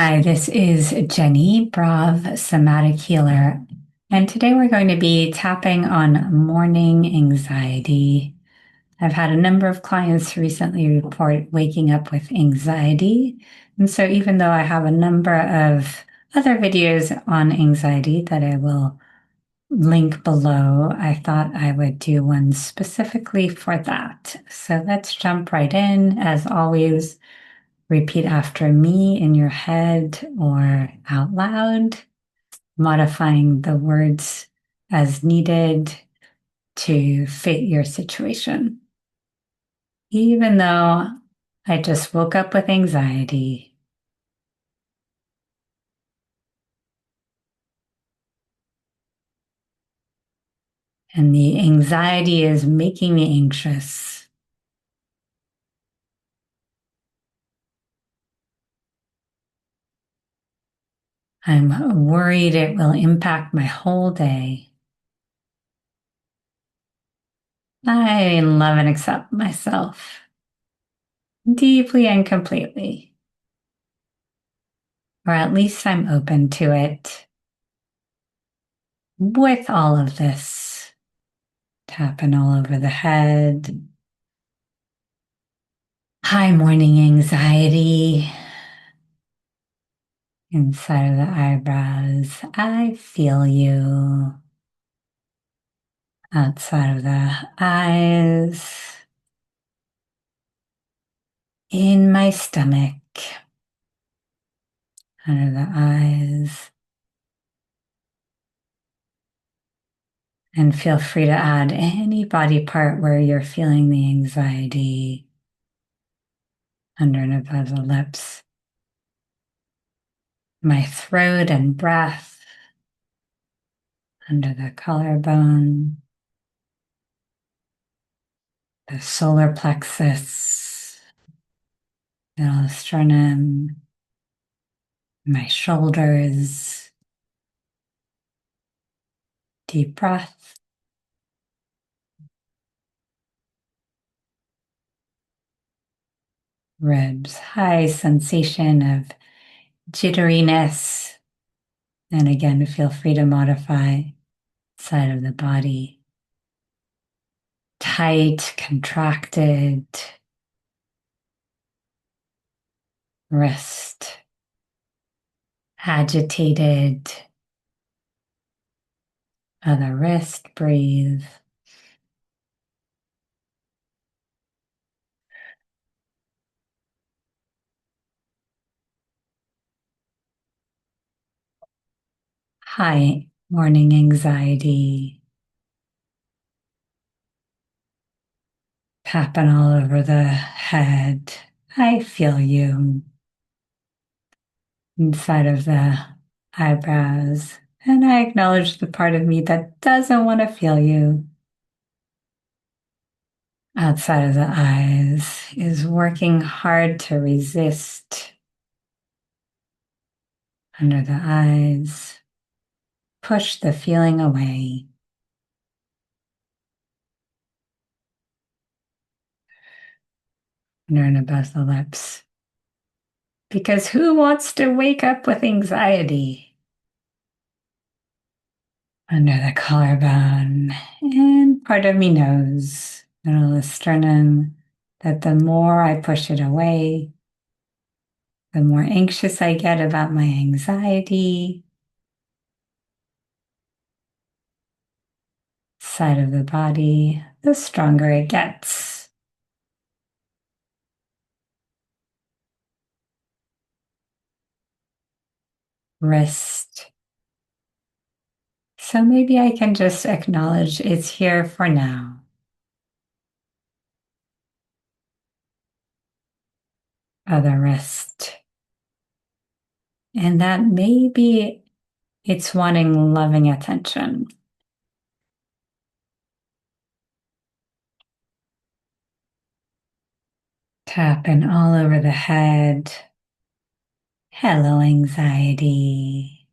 Hi, this is Jenny Brav, somatic healer, and today we're going to be tapping on morning anxiety. I've had a number of clients recently report waking up with anxiety, and so even though I have a number of other videos on anxiety that I will link below, I thought I would do one specifically for that. So let's jump right in. As always, repeat after me in your head or out loud, modifying the words as needed to fit your situation. Even though I just woke up with anxiety, and the anxiety is making me anxious, I'm worried it will impact my whole day. I love and accept myself deeply and completely, or at least I'm open to it. With all of this, tapping all over the head. High morning anxiety inside of the eyebrows. I feel you. Outside of the eyes. In my stomach. Under the eyes. And feel free to add any body part where you're feeling the anxiety. Under and above the lips. My throat and breath. Under the collarbone. The solar plexus, middle sternum, my shoulders. Deep breath. Ribs, high sensation of jitteriness. And again, feel free to modify side of the body. Tight, contracted. Wrist, agitated. Other wrist, breathe. High morning anxiety. Tapping all over the head. I feel you. Inside of the eyebrows. And I acknowledge the part of me that doesn't want to feel you. Outside of the eyes is working hard to resist. Under the eyes, push the feeling away. Under and above the lips. Because who wants to wake up with anxiety? Under the collarbone, and part of me knows, middle of the sternum, that the more I push it away, the more anxious I get about my anxiety. Side of the body, the stronger it gets. Wrist. So maybe I can just acknowledge it's here for now. Other wrist. And that maybe it's wanting loving attention. Tapping all over the head. Hello, anxiety.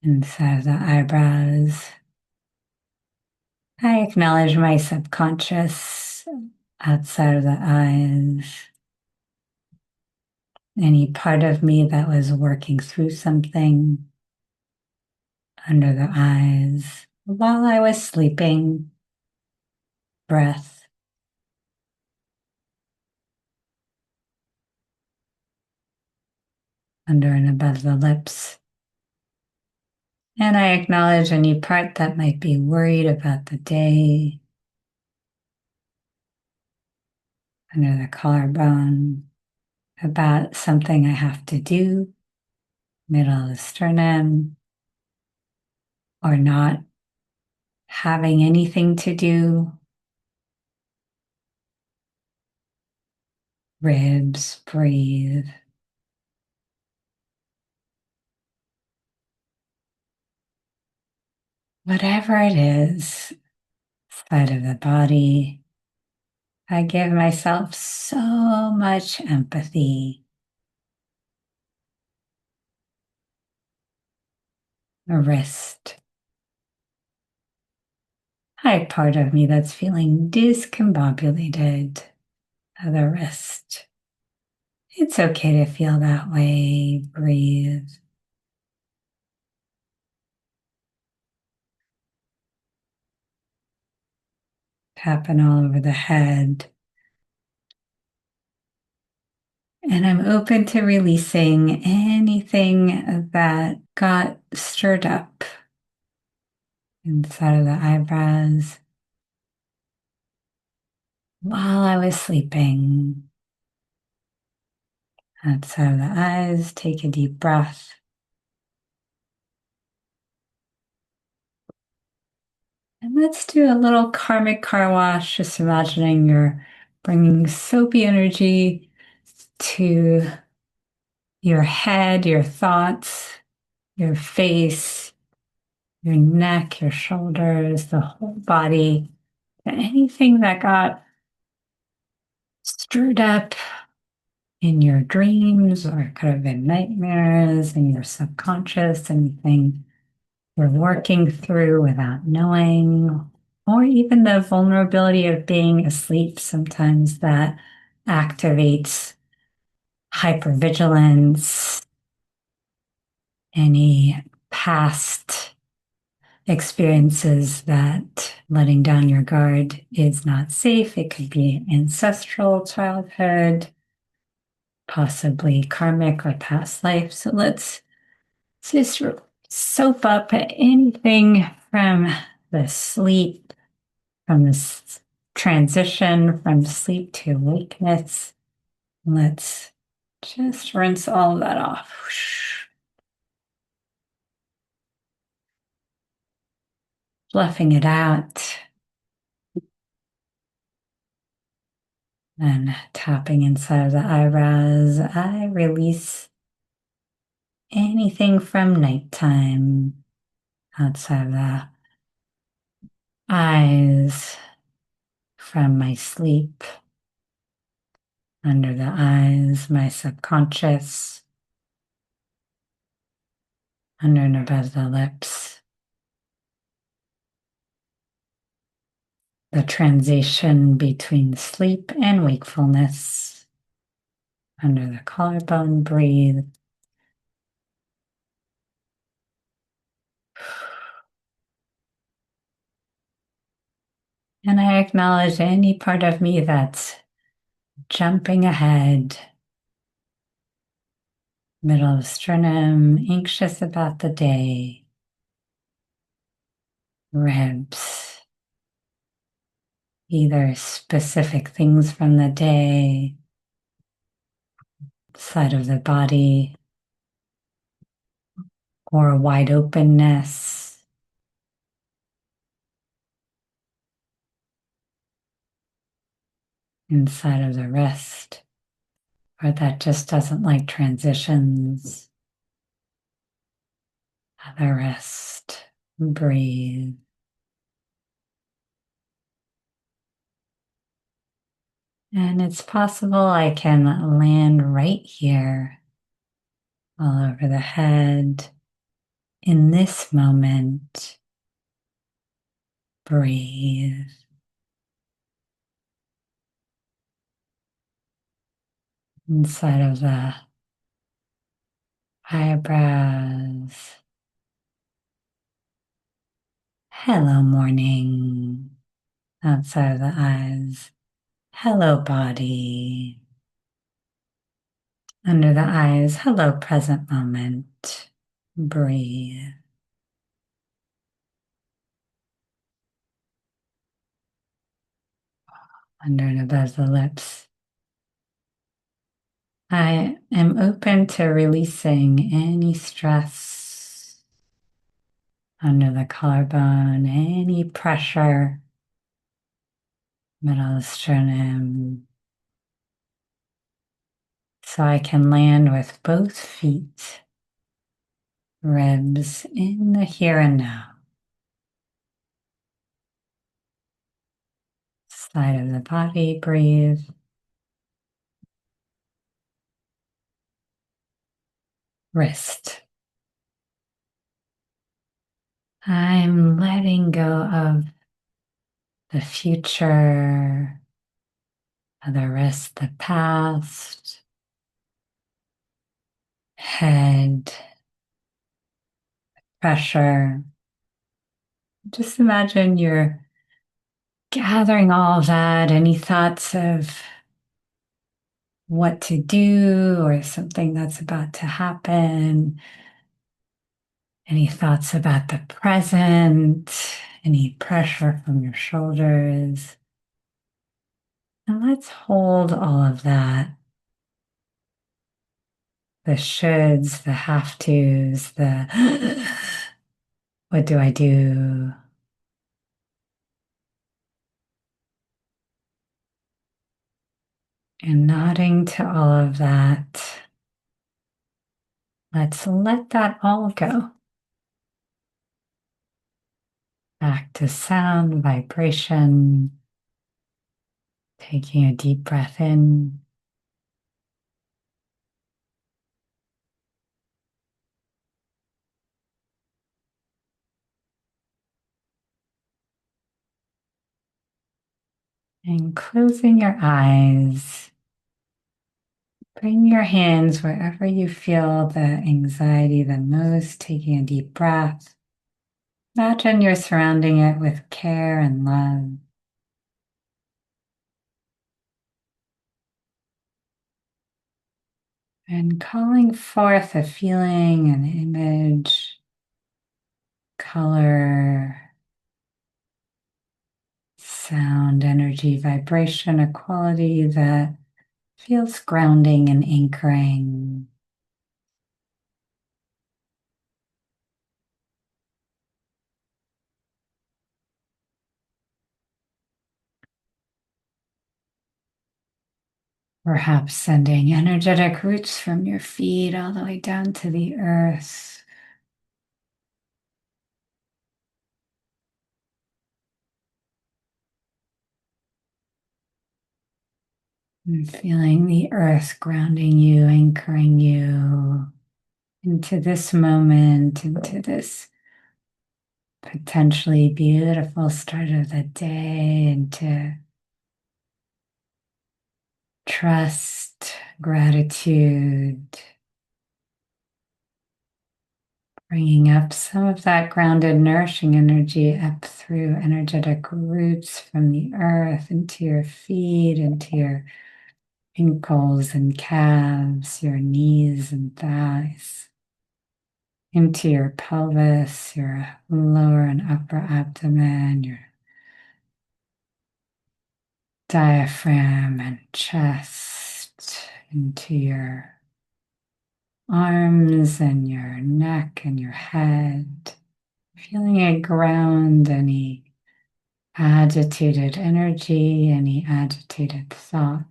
Inside of the eyebrows. I acknowledge my subconscious outside of the eyes. any part of me that was working through something under the eyes while I was sleeping. Breath under and above the lips. And I acknowledge any part that might be worried about the day under the collarbone, about something I have to do, middle of the sternum, or not having anything to do, ribs, breathe. Whatever it is, side of the body, I give myself so much empathy. A wrist. Hi, part of me that's feeling discombobulated of the wrist. It's okay to feel that way. Breathe. Tapping all over the head. And I'm open to releasing anything that got stirred up inside of the eyebrows while I was sleeping. Outside of the eyes, take a deep breath. And let's do a little karmic car wash, just imagining you're bringing soapy energy to your head, your thoughts, your face, your neck, your shoulders, the whole body, anything that got stirred up in your dreams, or it could have been nightmares in your subconscious, anything you're working through without knowing, or even the vulnerability of being asleep. Sometimes that activates hypervigilance, any past experiences that letting down your guard is not safe. It could be ancestral childhood, possibly karmic or past life. So let's just soap up anything from the sleep, from this transition from sleep to awakeness. Let's just rinse all of that off. Fluffing it out. And tapping inside of the eyebrows, I release anything from nighttime outside of the eyes, from my sleep, under the eyes, my subconscious, under and above the lips. The transition between sleep and wakefulness. Under the collarbone, breathe. And I acknowledge any part of me that's jumping ahead, middle of sternum, anxious about the day, ribs, either specific things from the day, side of the body, or wide openness. Inside of the wrist, or that just doesn't like transitions. The wrist, breathe. And it's possible I can land right here, all over the head, in this moment. Breathe. Inside of the eyebrows. Hello, morning. Outside of the eyes. Hello, body. Under the eyes. Hello, present moment. Breathe. Under and above the lips. I am open to releasing any stress under the collarbone, any pressure, middle of the sternum, so I can land with both feet, ribs in the here and now. Side of the body, breathe. Wrist. I'm letting go of the future, of the wrist, the past, head, pressure. Just imagine you're gathering all of that, any thoughts of what to do or something that's about to happen, any thoughts about the present, any pressure from your shoulders. And let's hold all of that. The shoulds, the have tos, the what do I do? And nodding to all of that. Let's let that all go. Back to sound, vibration. Taking a deep breath in. And closing your eyes. Bring your hands wherever you feel the anxiety the most, taking a deep breath. Imagine you're surrounding it with care and love. And calling forth a feeling, an image, color, sound, energy, vibration, a quality that feels grounding and anchoring. Perhaps sending energetic roots from your feet all the way down to the earth. And feeling the earth grounding you, anchoring you into this moment, into this potentially beautiful start of the day, into trust, gratitude, bringing up some of that grounded, nourishing energy up through energetic roots from the earth into your feet, into your ankles and calves, your knees and thighs, into your pelvis, your lower and upper abdomen, your diaphragm and chest, into your arms and your neck and your head, feeling it ground any agitated energy, any agitated thoughts.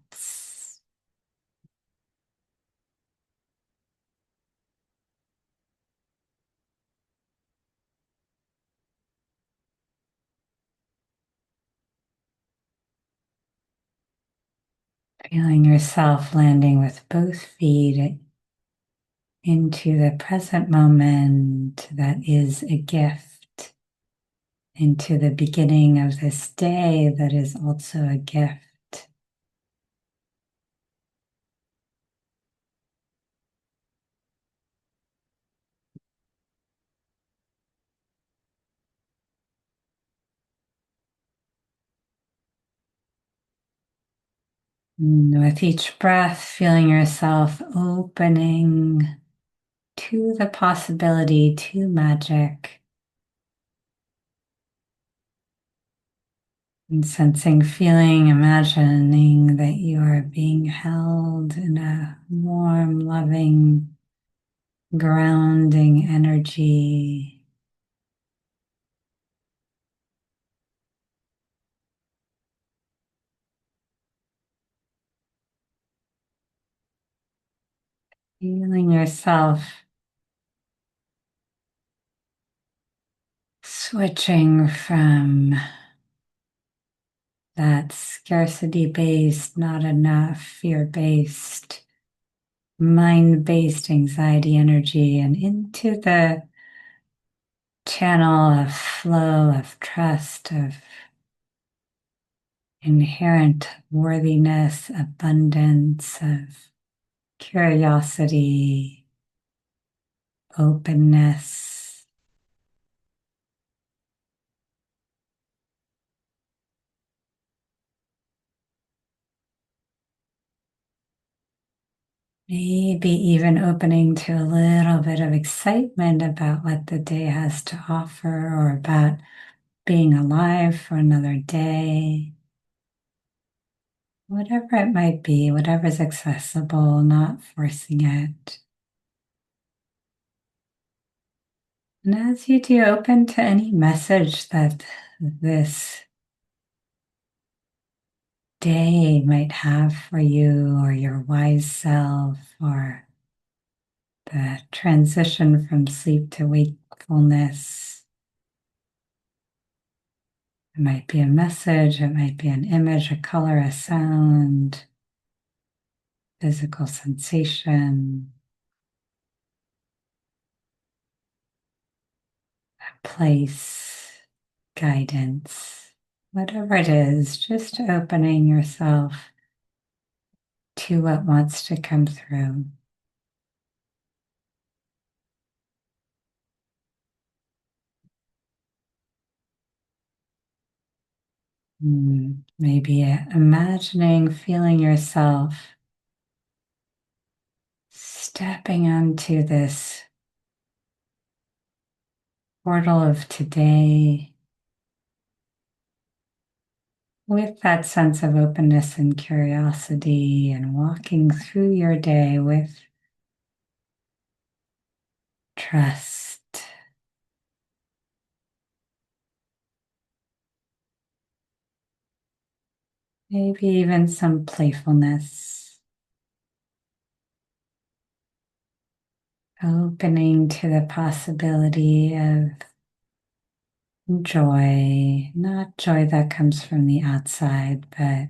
Feeling yourself landing with both feet into the present moment that is a gift, into the beginning of this day that is also a gift. And with each breath, feeling yourself opening to the possibility, to magic, and sensing, feeling, imagining that you are being held in a warm, loving, grounding energy. Feeling yourself switching from that scarcity based, not enough, fear based, mind based anxiety energy and into the channel of flow, of trust, of inherent worthiness, abundance, of curiosity, openness. Maybe even opening to a little bit of excitement about what the day has to offer or about being alive for another day. Whatever it might be, whatever's accessible, not forcing it. And as you do, open to any message that this day might have for you or your wise self or the transition from sleep to wakefulness. It might be a message, it might be an image, a color, a sound, physical sensation, a place, guidance, whatever it is, just opening yourself to what wants to come through. Maybe imagining, feeling yourself stepping onto this portal of today with that sense of openness and curiosity and walking through your day with trust. Maybe even some playfulness. Opening to the possibility of joy, not joy that comes from the outside, but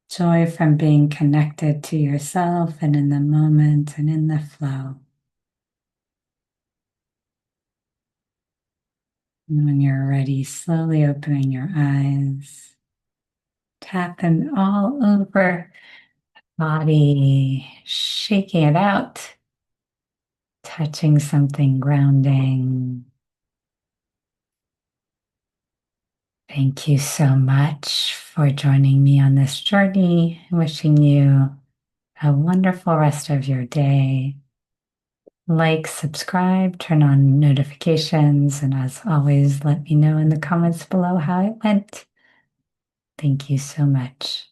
joy from being connected to yourself and in the moment and in the flow. And when you're ready, slowly opening your eyes, tapping all over body, shaking it out, touching something grounding. Thank you so much for joining me on this journey. Wishing you a wonderful rest of your day. Like, subscribe, turn on notifications, and as always, let me know in the comments below how it went. Thank you so much.